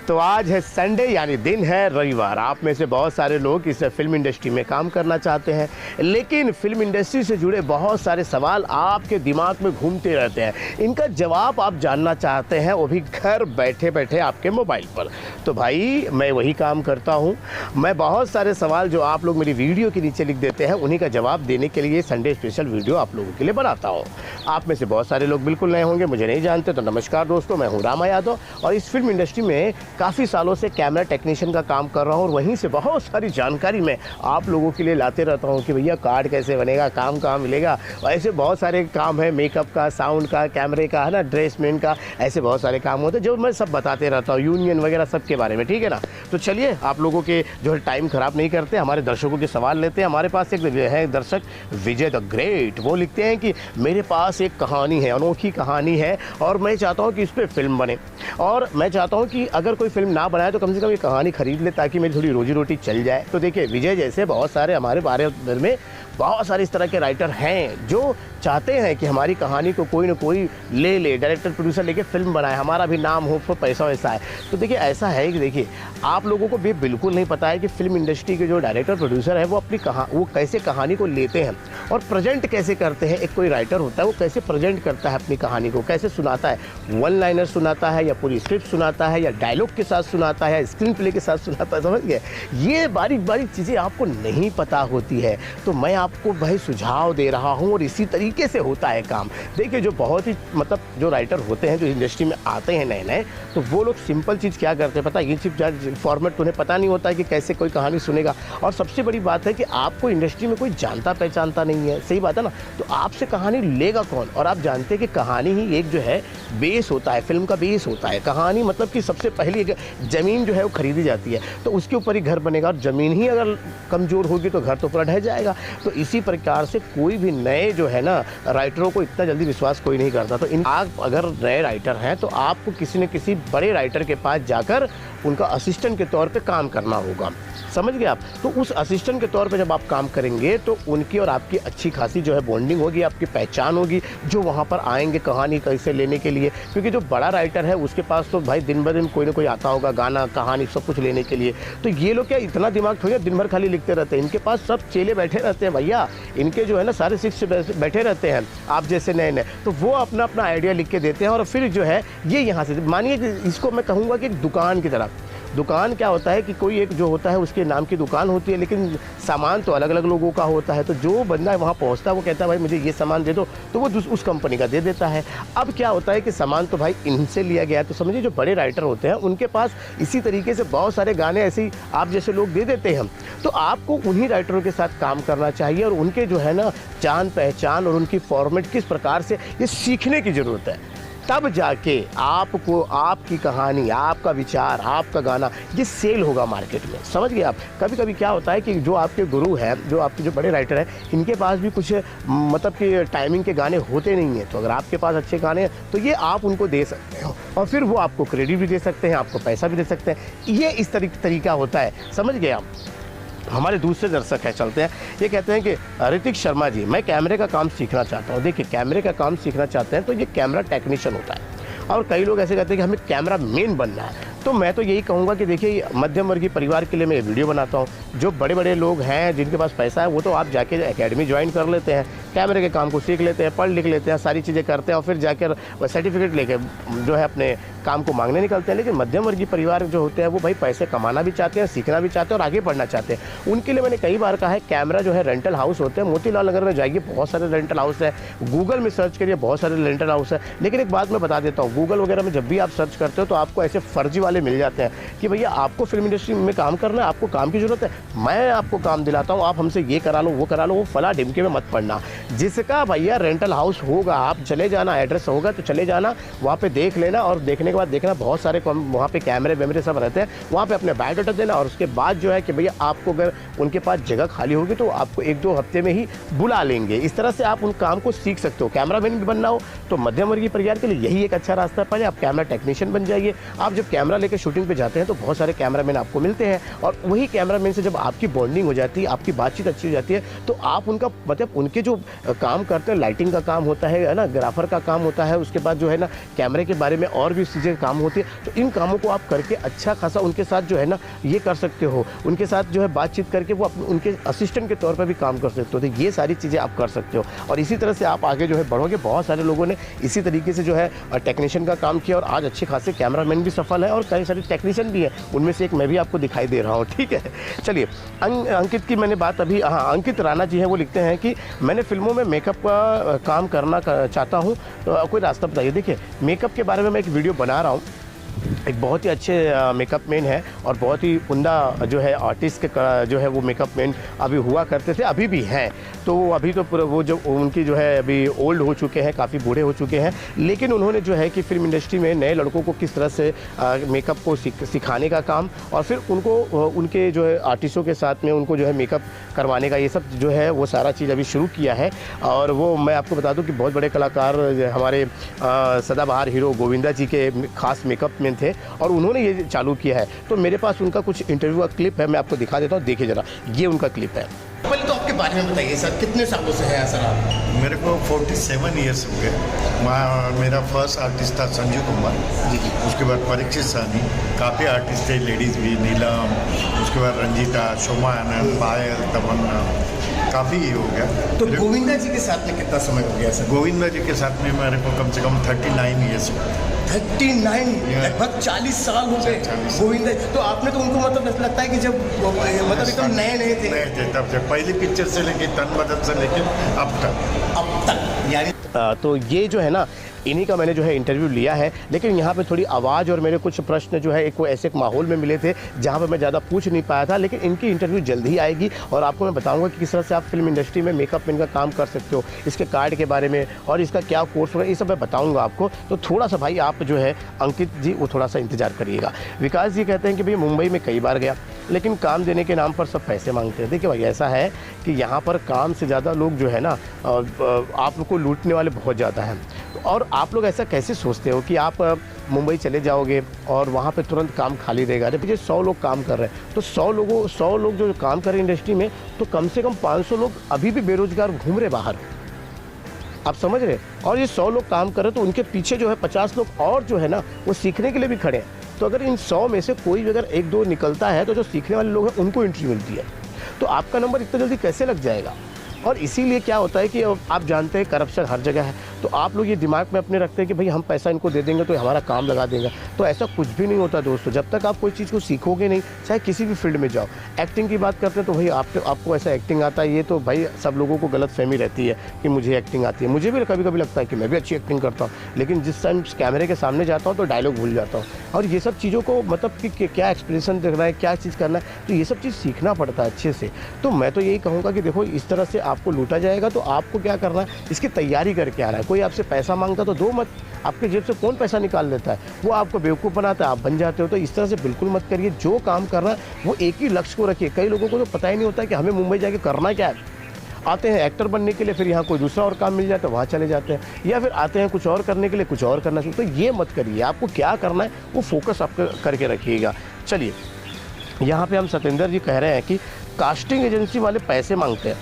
तो आज है संडे यानी दिन है रविवार। आप में से बहुत सारे लोग इस फिल्म इंडस्ट्री में काम करना चाहते हैं, लेकिन फिल्म इंडस्ट्री से जुड़े बहुत सारे सवाल आपके दिमाग में घूमते रहते हैं। इनका जवाब आप जानना चाहते हैं, वो भी घर बैठे बैठे आपके मोबाइल पर। तो भाई मैं वही काम करता हूँ। मैं बहुत सारे सवाल जो आप लोग मेरी वीडियो के नीचे लिख देते हैं, उन्हीं का जवाब देने के लिए संडे स्पेशल वीडियो आप लोगों के लिए बनाता हूँ। आप में से बहुत सारे लोग बिल्कुल नए होंगे, मुझे नहीं जानते, तो नमस्कार दोस्तों, मैं हूँ रामा यादव और इस फिल्म इंडस्ट्री में काफ़ी सालों से कैमरा टेक्नीशियन का काम कर रहा हूँ और वहीं से बहुत सारी जानकारी मैं आप लोगों के लिए लाते रहता हूँ कि भैया कार्ड कैसे बनेगा, काम कहाँ मिलेगा। ऐसे बहुत सारे काम है, मेकअप का, साउंड का, कैमरे का, है ना, ड्रेसमैन का, ऐसे बहुत सारे काम होते हैं जो मैं सब बताते रहता हूँ, यूनियन वगैरह सब के बारे में, ठीक है ना। तो चलिए आप लोगों के जो है टाइम ख़राब नहीं करते, हमारे दर्शकों के सवाल लेते हैं। हमारे पास एक है दर्शक विजय द ग्रेट, वो लिखते हैं कि मेरे पास एक कहानी है, अनोखी कहानी है और मैं चाहता हूँ कि इस पर फिल्म बने। और मैं चाहता हूँ कि अगर कोई फिल्म ना बनाए तो कम से कम ये कहानी खरीद ले ताकि मेरी थोड़ी रोजी रोटी चल जाए। तो देखिए विजय जैसे बहुत सारे हमारे बारे में बहुत सारे इस तरह के राइटर हैं जो चाहते हैं कि हमारी कहानी को कोई ना कोई ले, डायरेक्टर प्रोड्यूसर लेके फिल्म बनाए, हमारा भी नाम हो, तो पैसा वैसा है। तो देखिए ऐसा है कि देखिए आप लोगों को भी बिल्कुल नहीं पता है कि फिल्म इंडस्ट्री के जो डायरेक्टर प्रोड्यूसर है वो अपनी वो कैसे कहानी को लेते हैं और प्रेजेंट कैसे करते हैं। एक कोई राइटर होता है वो कैसे प्रेजेंट करता है अपनी कहानी को, कैसे सुनाता है, वन लाइनर सुनाता है या पूरी स्क्रिप्ट सुनाता है या डायलॉग के साथ सुनाता है या स्क्रीन प्ले के साथ सुनाता है, समझ गए। ये बारीक बारीक चीज़ें आपको नहीं पता होती है, तो मैं आपको भाई सुझाव दे रहा हूँ और इसी तरीके से होता है काम। देखिए जो बहुत ही मतलब जो राइटर होते हैं जो इंडस्ट्री में आते हैं नए नए, तो वो लोग सिंपल चीज़ क्या करते हैं पता है, ये चीज़ फॉर्मेट तो उन्हें पता नहीं होता है कि कैसे कोई कहानी सुनेगा। और सबसे बड़ी बात है कि आपको इंडस्ट्री में कोई जानता पहचानता नहीं है, सही बात है ना। तो आपसे कहानी लेगा कौन। और आप जानते हैं कि कहानी ही एक जो है बेस होता है, फिल्म का बेस होता है कहानी। मतलब कि सबसे पहली ज़मीन जो है वो खरीदी जाती है, तो उसके ऊपर ही घर बनेगा। और ज़मीन ही अगर कमज़ोर होगी तो घर तो पूरा ढह जाएगा। तो इसी प्रकार से कोई भी नए जो है ना राइटरों को इतना जल्दी विश्वास कोई नहीं करता। तो आप अगर नए राइटर हैं तो आपको किसी न किसी बड़े राइटर के पास जाकर उनका असिस्टेंट के तौर पे काम करना होगा, समझ गए आप। तो उस असिस्टेंट के तौर पे जब आप काम करेंगे तो उनकी और आपकी अच्छी खासी जो है बॉन्डिंग होगी, आपकी पहचान होगी, जो वहाँ पर आएंगे कहानी कैसे लेने के लिए। क्योंकि जो बड़ा राइटर है उसके पास तो भाई दिन ब दिन कोई ना कोई आता होगा, गाना, कहानी, सब कुछ लेने के लिए। तो ये लोग क्या इतना दिमाग थोड़ी दिन भर खाली लिखते रहते हैं, इनके पास सब चेले बैठे रहते हैं भैया, इनके जो है ना सारे शिष्य बैठे रहते हैं आप जैसे नए नए। तो वो अपना अपना आइडिया लिख के देते हैं और फिर जो है ये यहाँ से मानिए कि इसको मैं कहूँगा कि एक दुकान की तरह। दुकान क्या होता है कि कोई एक जो होता है उसके नाम की दुकान होती है, लेकिन सामान तो अलग अलग लोगों का होता है। तो जो बंदा वहाँ पहुँचता है वो कहता है भाई मुझे ये सामान दे दो, तो वो उस कंपनी का दे देता है। अब क्या होता है कि सामान तो भाई इनसे लिया गया है, तो समझिए जो बड़े राइटर होते हैं उनके पास इसी तरीके से बहुत सारे गाने ऐसे ही आप जैसे लोग दे देते हैं। तो आपको उन्हीं राइटरों के साथ काम करना चाहिए और उनके जो है ना जान पहचान और उनकी फॉर्मेट किस प्रकार से ये सीखने की ज़रूरत है। तब जाके आपको आपकी कहानी, आपका विचार, आपका गाना ये सेल होगा मार्केट में, समझ गए आप। कभी कभी क्या होता है कि जो आपके गुरु हैं, जो आपके जो बड़े राइटर हैं, इनके पास भी कुछ मतलब कि टाइमिंग के गाने होते नहीं हैं। तो अगर आपके पास अच्छे गाने हैं तो ये आप उनको दे सकते हो और फिर वो आपको क्रेडिट भी दे सकते हैं, आपको पैसा भी दे सकते हैं। ये इस तरीका होता है, समझ गए आप। हमारे दूसरे दर्शक है, चलते हैं। ये कहते हैं कि ऋतिक शर्मा जी, मैं कैमरे का काम सीखना चाहता हूँ। देखिए कैमरे का काम सीखना चाहते हैं तो ये कैमरा टेक्नीशियन होता है और कई लोग ऐसे कहते हैं कि हमें कैमरा मैन बनना है। तो मैं तो यही कहूँगा कि देखिए मध्यम वर्गीय परिवार के लिए मैं ये वीडियो बनाता हूँ। जो बड़े बड़े लोग हैं जिनके पास पैसा है वो तो आप जाके एकेडमी ज्वाइन कर लेते हैं, कैमरे के काम को सीख लेते हैं, पढ़ लिख लेते हैं, सारी चीज़ें करते हैं और फिर जाकर सर्टिफिकेट लेके जो है अपने काम को मांगने निकलते हैं। लेकिन मध्यम वर्गीय परिवार जो होते हैं वो भाई पैसे कमाना भी चाहते हैं, सीखना भी चाहते हैं और आगे बढ़ना चाहते हैं। उनके लिए मैंने कई बार कहा है कैमरा जो है रेंटल हाउस होते हैं। मोतीलाल नगर में जाइए, बहुत सारे रेंटल हाउस है, गूगल में सर्च करिए, बहुत सारे रेंटल हाउस है। लेकिन एक बात मैं बता देता हूँ, गूगल वगैरह में जब भी आप सर्च करते हो तो आपको ऐसे फर्जी वाले मिल जाते हैं कि भैया आपको फिल्म इंडस्ट्री में काम करना है, आपको काम की ज़रूरत है, मैं आपको काम दिलाता हूँ, आप हमसे ये करा लो वो करा लो, वो फला ढिमके में मत पड़ना। जिसका भैया रेंटल हाउस होगा आप चले जाना, एड्रेस होगा तो चले जाना, वहाँ पे देख लेना और देखने के बाद देखना बहुत सारे वहाँ पे कैमरे वैमरे सब रहते हैं, वहाँ पे अपने बायोडाटा देना और उसके बाद जो है कि भैया आपको अगर उनके पास जगह खाली होगी तो आपको 1-2 हफ्ते में ही बुला लेंगे। इस तरह से आप उन काम को सीख सकते हो। कैमरा मैन भी बनना हो तो मध्यम वर्गीय परिवार के लिए यही एक अच्छा रास्ता है। पहले आप कैमरा टेक्नीशियन बन जाइए। आप जब कैमरा लेकर शूटिंग पे जाते हैं तो बहुत सारे कैमरामैन आपको मिलते हैं और वही कैमरामैन से जब आपकी बॉन्डिंग हो जाती है, आपकी बातचीत अच्छी हो जाती है, तो आप उनका मतलब उनके जो काम करते हैं, लाइटिंग का काम होता है ना, ग्राफर का काम होता है, उसके बाद जो है ना कैमरे के बारे में और भी चीज़ें काम होती है। तो इन कामों को आप करके अच्छा खासा उनके साथ जो है ना ये कर सकते हो, उनके साथ जो है बातचीत करके वो उनके असिस्टेंट के तौर पर भी काम कर सकते हो। तो ये सारी चीज़ें आप कर सकते हो और इसी तरह से आप आगे जो है बढ़ोगे। बहुत सारे लोगों ने इसी तरीके से जो है टेक्नीशियन का काम किया और आज अच्छे खासे कैमरामैन भी सफल है और कई सारे टेक्नीशियन भी है, उनमें से एक मैं भी आपको दिखाई दे रहा हूँ। ठीक है, चलिए अंकित की मैंने बात अभी, हाँ, अंकित राणा जी हैं, वो लिखते हैं कि मैंने फिल्मों में मेकअप का काम करना चाहता हूँ, तो कोई रास्ता बताइए। देखिए, मेकअप के बारे में मैं एक वीडियो बना रहा हूँ। एक बहुत ही अच्छे मेकअप मैन है और बहुत ही उम्दा जो है आर्टिस्ट के जो है वो मेकअप मैन अभी हुआ करते थे, अभी भी हैं। तो अभी तो वो जो उनकी जो है अभी ओल्ड हो चुके हैं, काफ़ी बूढ़े हो चुके हैं, लेकिन उन्होंने जो है कि फिल्म इंडस्ट्री में नए लड़कों को किस तरह से मेकअप को सिखाने का काम और फिर उनको उनके जो है आर्टिस्टों के साथ में उनको जो है मेकअप करवाने का, ये सब जो है वो सारा चीज़ अभी शुरू किया है। और वो मैं आपको बता दूं कि बहुत बड़े कलाकार हमारे सदाबहार हीरो गोविंदा जी के खास मेकअप मैन थे और उन्होंने ये चालू किया है। तो मेरे पास उनका कुछ इंटरव्यू का क्लिप है, मैं आपको दिखा देता हूँ, देखिए ज़रा, ये उनका क्लिप है। पहले तो आपके बारे में बताइए सर, कितने सालों से है सर आप? मेरे को 47 ईयर्स हो गए। मेरा फर्स्ट आर्टिस्ट था संजू कुमार जी, उसके बाद परीक्षित सानी, काफ़ी आर्टिस्ट थे, लेडीज़ भी, नीलम, उसके बाद रंजीता, शोमा आनंद, पायल, तमन्ना, काफ़ी ही हो गया। तो गोविंदा जी के साथ में कितना समय हो गया सर? गोविंदा जी के साथ में मेरे को कम से कम 39 ईयर्स हो गए। 39, लगभग 40 साल हो गए गोविंदा। तो आपने तो उनको मतलब ऐसा लगता है कि जब मतलब एकदम नए थे तब से पहली पिक्चर से लेके तन बदन से लेके अब तक यानी तो ये जो है ना इन्हीं का मैंने जो है इंटरव्यू लिया है। लेकिन यहाँ पे थोड़ी आवाज़ और मेरे कुछ प्रश्न जो है एक ऐसे माहौल में मिले थे जहाँ पे मैं ज़्यादा पूछ नहीं पाया था, लेकिन इनकी इंटरव्यू जल्द ही आएगी और आपको मैं बताऊंगा कि किस तरह से आप फिल्म इंडस्ट्री में मेकअप मैन का काम कर सकते हो, इसके कार्ड के बारे में और इसका क्या कोर्स होगा, ये सब मैं बताऊँगा आपको। तो थोड़ा सा भाई आप जो है अंकित जी वो थोड़ा सा इंतज़ार करिएगा। विकास जी कहते हैं कि भाई मुंबई में कई बार गया लेकिन काम देने के नाम पर सब पैसे मांगते हैं। देखिए भाई, ऐसा है कि यहाँ पर काम से ज़्यादा लोग जो है ना आप लोग को लूटने वाले बहुत ज़्यादा हैं। और आप लोग ऐसा कैसे सोचते हो कि आप मुंबई चले जाओगे और वहाँ पे तुरंत काम खाली रहेगा? अरे 100 लोग काम कर रहे हैं, तो 100 लोग जो काम कर रहे हैं इंडस्ट्री में, तो कम से कम 500 लोग अभी भी बेरोजगार घूम रहे बाहर, आप समझ रहे? और ये 100 लोग काम कर रहे हैं तो उनके पीछे जो है 50 लोग और जो है ना वो सीखने के लिए भी खड़े हैं। तो अगर इन 100 में से कोई अगर 1-2 निकलता है तो जो सीखने वाले लोग हैं उनको एंट्री मिलती है। तो आपका नंबर इतना जल्दी कैसे लग जाएगा? और इसीलिए क्या होता है कि आप जानते हैं करप्शन हर जगह है, तो आप लोग ये दिमाग में अपने रखते हैं कि भाई हम पैसा इनको दे देंगे तो हमारा काम लगा देंगे। तो ऐसा कुछ भी नहीं होता दोस्तों। जब तक आप कोई चीज़ को सीखोगे नहीं, चाहे किसी भी फील्ड में जाओ। एक्टिंग की बात करते हैं तो भाई आपको ऐसा एक्टिंग आता है, ये तो भाई सब लोगों को गलत फहमी रहती है कि मुझे एक्टिंग आती है। मुझे भी कभी कभी लगता है कि मैं भी अच्छी एक्टिंग करता हूँ, लेकिन जिस टाइम कैमरे के सामने जाता हूँ तो डायलॉग भूल जाता हूँ। और ये सब चीज़ों को मतलब कि क्या एक्सप्रेशन देखना है, क्या चीज़ करना है, तो ये सब चीज़ सीखना पड़ता है अच्छे से। तो मैं तो यही कहूँगा कि देखो, इस तरह से आपको लूटा जाएगा तो आपको क्या करना है, इसकी तैयारी करके आना है। कोई आपसे पैसा मांगता तो दो मत, आपके जेब से कौन पैसा निकाल लेता है, वो आपको बेवकूफ़ बनाता है, आप बन जाते हो। तो इस तरह से बिल्कुल मत करिए। जो काम करना है वो एक ही लक्ष्य को रखिए। कई लोगों को तो पता ही नहीं होता है कि हमें मुंबई जाके करना क्या है। आते हैं एक्टर बनने के लिए, फिर यहाँ कोई दूसरा और काम मिल जाता है वहाँ चले जाते हैं, या फिर आते हैं कुछ और करने के लिए कुछ और करना चाहिए। तो ये मत करिए, आपको क्या करना है वो फोकस आप करके रखिएगा। चलिए, यहाँ पे हम सत्येंद्र जी कह रहे हैं कि कास्टिंग एजेंसी वाले पैसे मांगते हैं,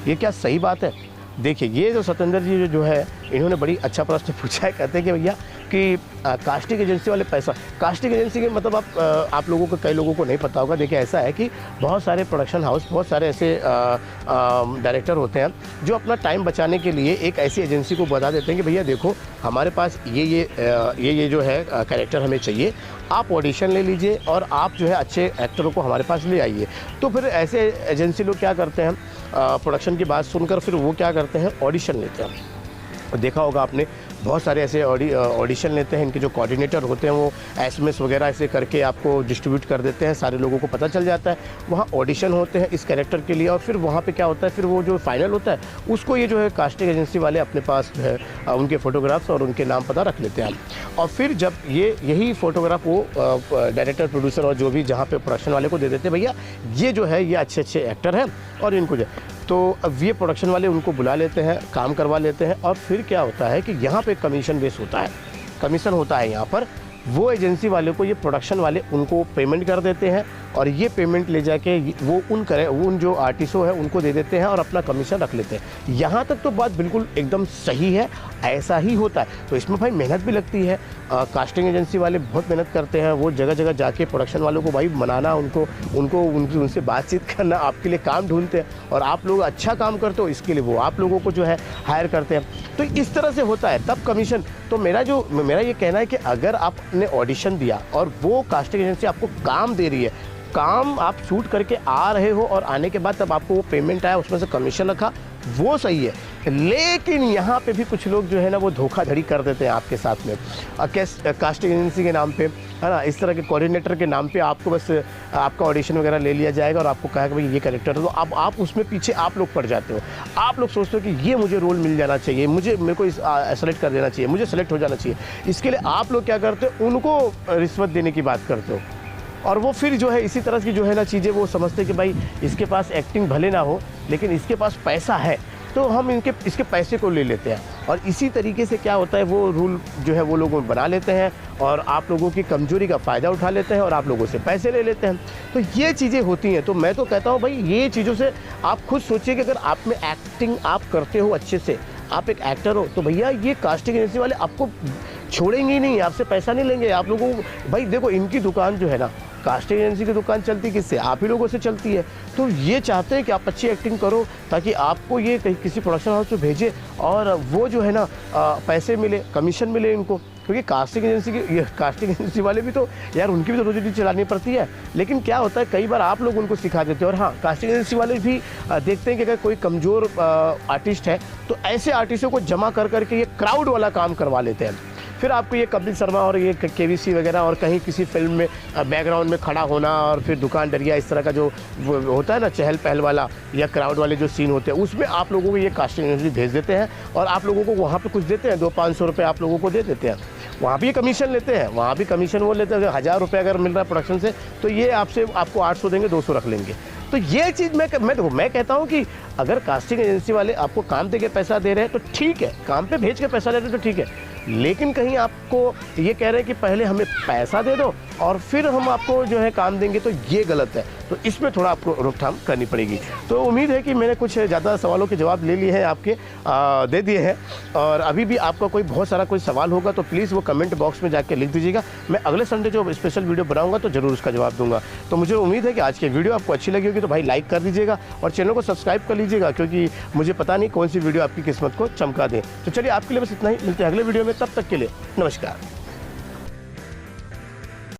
ये क्या सही बात है? देखिए, ये जो सत्येंद्र जी जो है इन्होंने बड़ी अच्छा प्रश्न पूछा है। कहते हैं कि भैया कि कास्टिंग एजेंसी वाले पैसा, कास्टिंग एजेंसी के मतलब आप लोगों को, कई लोगों को नहीं पता होगा। देखिए, ऐसा है कि बहुत सारे प्रोडक्शन हाउस, बहुत सारे ऐसे डायरेक्टर होते हैं जो अपना टाइम बचाने के लिए एक ऐसी एजेंसी को बता देते हैं कि भैया देखो, हमारे पास ये जो है कैरेक्टर हमें चाहिए, आप ऑडिशन ले लीजिए और आप जो है अच्छे एक्टरों को हमारे पास ले आइए। तो फिर ऐसे एजेंसी लोग क्या करते हैं, प्रोडक्शन की बात सुनकर फिर वो क्या करते हैं, ऑडिशन लेते हैं। देखा होगा आपने, बहुत सारे ऐसे ऑडिशन लेते हैं। इनके जो कोऑर्डिनेटर होते हैं वो SMS वगैरह ऐसे करके आपको डिस्ट्रीब्यूट कर देते हैं, सारे लोगों को पता चल जाता है। वहाँ ऑडिशन होते हैं इस कैरेक्टर के लिए, और फिर वहाँ पे क्या होता है, फिर वो जो फाइनल होता है उसको ये जो है कास्टिंग एजेंसी वाले अपने पास जो है उनके फ़ोटोग्राफ्स और उनके नाम पता रख लेते हैं। और फिर जब यही फ़ोटोग्राफ वो डायरेक्टर, प्रोड्यूसर और जो भी जहाँ पर प्रोडक्शन वाले को दे देते हैं, भैया ये जो है ये अच्छे एक्टर हैं और इनको जो, तो अब ये प्रोडक्शन वाले उनको बुला लेते हैं, काम करवा लेते हैं। और फिर क्या होता है कि यहाँ पे कमीशन बेस होता है, कमीशन होता है यहाँ पर। वो एजेंसी वाले को ये प्रोडक्शन वाले उनको पेमेंट कर देते हैं और ये पेमेंट ले जाके वो उन जो आर्टिस्टों हैं उनको दे देते हैं और अपना कमीशन रख लेते हैं। यहाँ तक तो बात बिल्कुल एकदम सही है, ऐसा ही होता है। तो इसमें भाई मेहनत भी लगती है, कास्टिंग एजेंसी वाले बहुत मेहनत करते हैं, वो जगह जगह जाके प्रोडक्शन वालों को भाई मनाना, उनसे बातचीत करना, आपके लिए काम ढूंढते हैं और आप लोग अच्छा काम करते हो इसके लिए वो आप लोगों को जो है हायर करते हैं। तो इस तरह से होता है तब कमीशन। तो मेरा ये कहना है कि अगर आपने ऑडिशन दिया और वो कास्टिंग एजेंसी आपको काम दे रही है, काम आप शूट करके आ रहे हो और आने के बाद तब आपको वो पेमेंट आया, उसमें से कमीशन रखा, वो सही है। लेकिन यहाँ पे भी कुछ लोग जो है ना वो धोखाधड़ी कर देते हैं आपके साथ में, कास्टिंग एजेंसी के नाम पे, है ना, इस तरह के कोऑर्डिनेटर के नाम पे आपको बस आपका ऑडिशन वगैरह ले लिया जाएगा और आपको कहा कि भाई ये कैरेक्टर है, तो अब आप उसमें पीछे आप लोग पड़ जाते हो। आप लोग सोचते हो कि ये मुझे रोल मिल जाना चाहिए, मेरे को सेलेक्ट कर देना चाहिए, मुझे सेलेक्ट हो जाना चाहिए। इसके लिए आप लोग क्या करते हो, उनको रिश्वत देने की बात करते हो और वो फिर जो है इसी तरह की जो है ना चीज़ें वो समझते कि भाई इसके पास एक्टिंग भले ना हो लेकिन इसके पास पैसा है तो हम इसके पैसे को ले लेते हैं। और इसी तरीके से क्या होता है, वो रूल जो है वो लोग बना लेते हैं और आप लोगों की कमजोरी का फ़ायदा उठा लेते हैं और आप लोगों से पैसे ले लेते हैं। तो ये चीज़ें होती हैं। तो मैं तो कहता हूँ भाई ये चीज़ों से आप खुद सोचिए कि अगर आप में एक्टिंग आप करते हो अच्छे से, आप एक एक्टर हो, तो भैया ये कास्टिंग एजेंसी वाले आपको छोड़ेंगे ही नहीं, आपसे पैसा नहीं लेंगे। आप लोगों को भाई देखो, इनकी दुकान जो है ना, कास्टिंग एजेंसी की दुकान चलती किससे, आप ही लोगों से चलती है। तो ये चाहते हैं कि आप अच्छी एक्टिंग करो ताकि आपको ये किसी प्रोडक्शन हाउस में भेजे और वो जो है ना पैसे मिले, कमीशन मिले इनको। क्योंकि कास्टिंग एजेंसी वाले भी तो यार, उनकी भी तो रोजी चलानी पड़ती है। लेकिन क्या होता है, कई बार आप लोग उनको सिखा देते हैं और हाँ, कास्टिंग एजेंसी वाले भी देखते हैं कि अगर कोई कमज़ोर आर्टिस्ट है तो ऐसे आर्टिस्टों को जमा कर करके ये क्राउड वाला काम करवा लेते हैं। फिर आपको ये कपिल शर्मा और ये केबीसी वगैरह और कहीं किसी फिल्म में बैकग्राउंड में खड़ा होना और फिर दुकान डरिया, इस तरह का जो होता है ना चहल पहल वाला या क्राउड वाले जो सीन होते हैं, उसमें आप लोगों को ये कास्टिंग एजेंसी भेज देते हैं और आप लोगों को वहाँ पे कुछ देते हैं, 200-500 रुपये आप लोगों को दे देते हैं। वहाँ भी कमीशन लेते हैं, वहाँ भी कमीशन वो लेते हैं। अगर 1000 रुपये अगर मिल रहा है प्रोडक्शन से तो ये आपको 800 देंगे, 200 रख लेंगे। तो ये चीज़ मैं कहता हूँ कि अगर कास्टिंग एजेंसी वाले आपको काम दे के पैसा दे रहे हैं तो ठीक है, काम पे भेज के पैसा ले रहे हैं तो ठीक है। लेकिन कहीं आपको ये कह रहे हैं कि पहले हमें पैसा दे दो और फिर हम आपको जो है काम देंगे, तो ये गलत है। तो इसमें थोड़ा आपको रोकथाम करनी पड़ेगी। तो उम्मीद है कि मैंने कुछ ज़्यादा सवालों के जवाब ले लिए हैं आपके, दे दिए हैं। और अभी भी आपका बहुत सारा कोई सवाल होगा तो प्लीज़ वो कमेंट बॉक्स में जाके लिख दीजिएगा। मैं अगले संडे जो स्पेशल वीडियो बनाऊंगा तो ज़रूर उसका जवाब दूंगा। तो मुझे उम्मीद है कि आज की वीडियो आपको अच्छी लगी होगी, तो भाई लाइक कर दीजिएगा और चैनल को सब्सक्राइब कर लीजिएगा, क्योंकि मुझे पता नहीं कौन सी वीडियो आपकी किस्मत को चमका दें। तो चलिए, आपके लिए बस इतना ही, मिलते हैं अगले वीडियो में। तब तक के लिए नमस्कार।